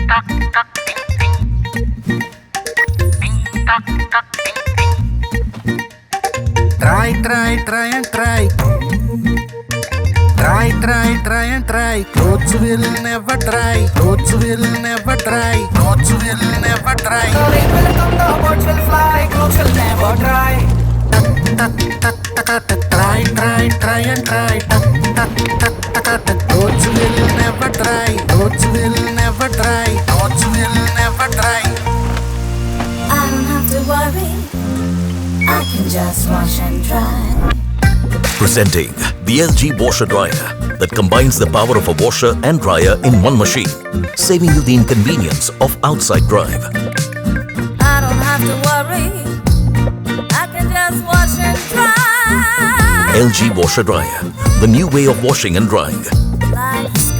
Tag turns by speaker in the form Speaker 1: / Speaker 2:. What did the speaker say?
Speaker 1: Try and try. Try and try. Clothes will never dry. Clothes will never dry. Clothes will never dry.
Speaker 2: The rain will come, the birds will fly, clothes will never dry.
Speaker 1: Try and try. Clothes will never dry. Clothes will never dry. Clothes will never dry.
Speaker 3: I don't have to worry, I can just wash and dry.
Speaker 4: Presenting the LG washer dryer that combines the power of a washer and dryer in one machine, saving you the inconvenience of outside drive.
Speaker 3: I don't have to worry, I can just wash and dry.
Speaker 4: LG washer dryer, the new way of washing and drying.
Speaker 3: Life's